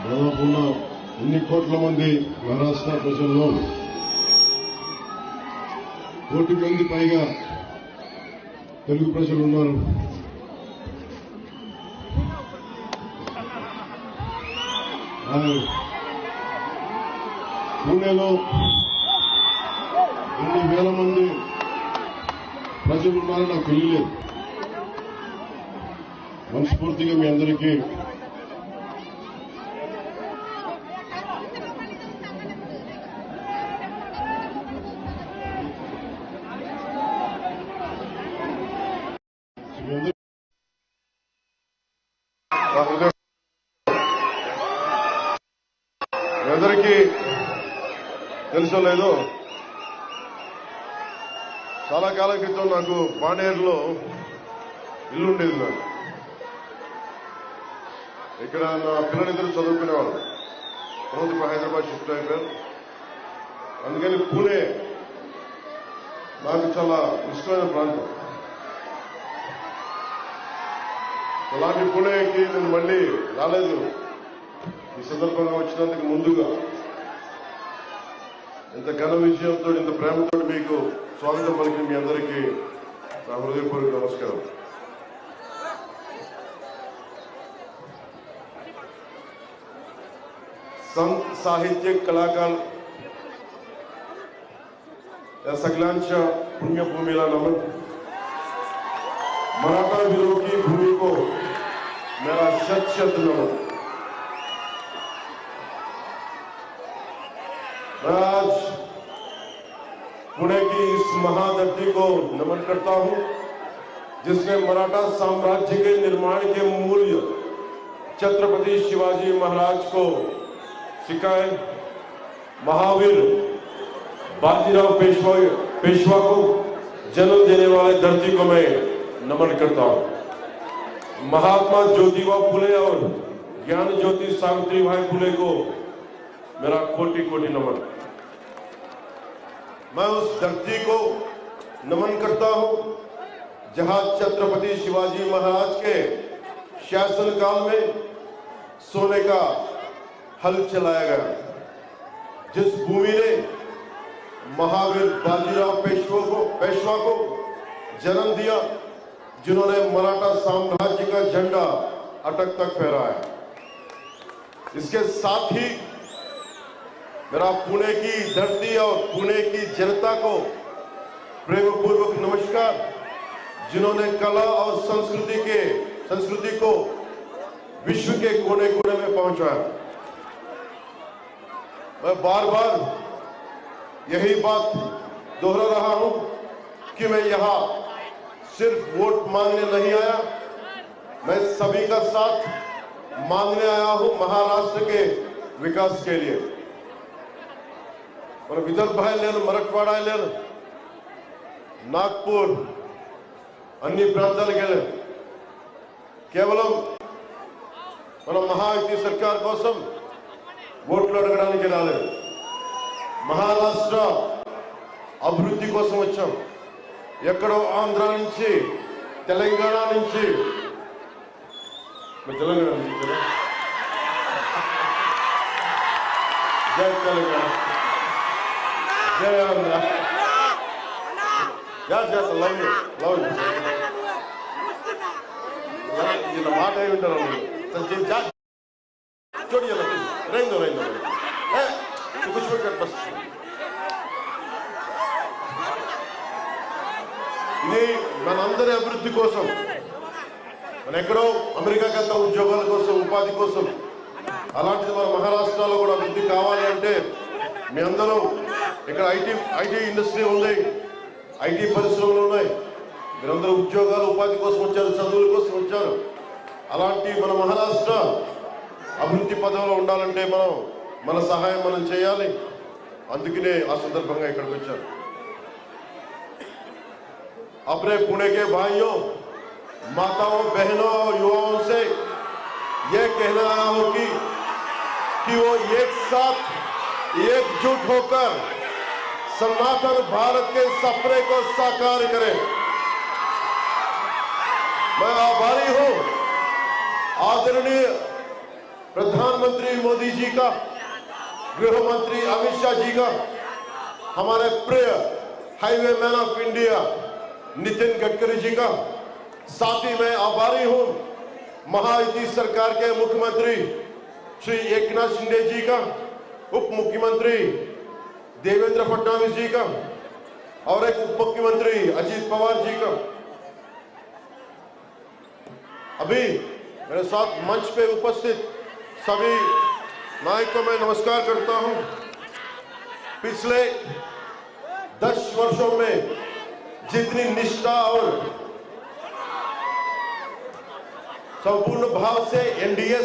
దాదాపున్న ఇన్ని కోట్ల మంది మహారాష్ట్ర ప్రజల్లో 1 కోటి మంది పైగా తెలుగు ప్రజలు ఉన్నారు. పూణేలో ఎన్ని వేల మంది ప్రజలు ఉన్నారో నాకు తెలియలేదు. మనస్ఫూర్తిగా మీ అందరికీ తెలుసో లేదో, చాలా కాలం క్రితం నాకు పాడేరులో ఇల్లు ఉండేది. నాకు ఇక్కడ నా పిల్లలిద్దరూ చదువుకునేవాళ్ళు. తర్వాత ఇప్పుడు హైదరాబాద్ షిఫ్ట్ అయిపోయారు. అందుకని పూణే నాకు చాలా ఇష్టమైన ప్రాంతం. అలాంటి పూణేకి నేను మళ్ళీ రాలేదు. ఈ సందర్భంగా వచ్చినందుకు ముందుగా ఇంత ఘన విజయంతో, ఇంత ప్రేమతో మీకు స్వాగతం పలికి మీ అందరికీ నా హృదయపూర్వక నమస్కారం. संत साहित्यिक कलाकार या सगळ्यांच्या पुण्यभूमीला नमन. मराठा विरोधी भूमि को मेरा शत शत नमन. मैं आज पुणे की इस महाधरती को नमन करता हूं, जिसने मराठा साम्राज्य के निर्माण के मूल्य छत्रपति शिवाजी महाराज को सिखाए. महावीर बाजीराव पेशवा को जन्म देने वाले धरती को मैं नमन करता हूं. महात्मा ज्योतिबा फुले और ज्ञान ज्योति सावित्रीबाई फुले को मेरा कोटि कोटि नमन. मैं उस धरती को नमन करता हूं जहां छत्रपति शिवाजी महाराज के शासनकाल में सोने का हल चलाया गया. जिस भूमि ने महावीर बाजीराव पेशवा को जन्म दिया, जिन्होंने मराठा साम्राज्य का झंडा अटक तक फहराया. इसके साथ ही मेरा पुणे की धरती और पुणे की जनता को प्रेमपूर्वक नमस्कार, जिन्होंने कला और संस्कृति को विश्व के कोने कोने में पहुंचाया. मैं बार बार यही बात दोहरा रहा हूं कि मैं यहां सिर्फ वोट मांगने नहीं आया, मैं सभी का साथ मांगने आया हूं महाराष्ट्र के विकास के लिए. और विदर्भ मराठवाड़ा नागपुर अन्य प्रांताలకు కేవలం మన మహాయుతి సర్కార్ కోసం ఓట్లు అడగడానికి రాలేదు. మహారాష్ట్ర అభివృద్ధి కోసం వచ్చాం. ఎక్కడో ఆంధ్ర నుంచి, తెలంగాణ నుంచి, తెలంగాణ నుంచి జై తెలంగాణ, జై ఆంధ్ర, లవ్ ఇలా మాట వింటారు. छोड़िए ना, रहने दो कुछ भी कर. बस ఇది మనందరి అభివృద్ధి కోసం, మన ఎక్కడో అమెరికాకి అంత ఉద్యోగాల కోసం, ఉపాధి కోసం, అలాంటిది మన మహారాష్ట్రలో కూడా అభివృద్ధి కావాలి అంటే మీ అందరూ ఇక్కడ ఐటీ ఇండస్ట్రీ ఉంది, ఐటీ పరిశ్రమలు ఉన్నాయి, మీరందరూ ఉద్యోగాలు ఉపాధి కోసం వచ్చారు, చదువుల కోసం వచ్చారు. అలాంటి మన మహారాష్ట్ర అభివృద్ధి పదంలో ఉండాలంటే మన సహాయం మనం చేయాలి. అందుకనే ఆ సందర్భంగా ఇక్కడికి వచ్చారు. अपने पुणे के भाइयों, माताओं, बहनों और युवाओं से ये कहना आया हूं कि वो एक साथ एकजुट होकर सनातन भारत के सपने को साकार करें. मैं आभारी हूं आदरणीय प्रधानमंत्री मोदी जी का, गृह मंत्री अमित शाह जी का, हमारे प्रिय highway man of India Nitin Gadkari ji का, साथ ही मैं आभारी हूं महायुति सरकार के मुख्यमंत्री श्री एकनाथ शिंदे जी का, उप मुख्यमंत्री देवेंद्र फडणवीस जी का और एक उप मुख्यमंत्री अजीत पवार जी का। अभी मेरे साथ मंच पे उपस्थित सभी नायक को मैं नमस्कार करता हूं। पिछले 10 वर्षों में जितनी निष्ठा और संपूर्ण भाव से एनडीए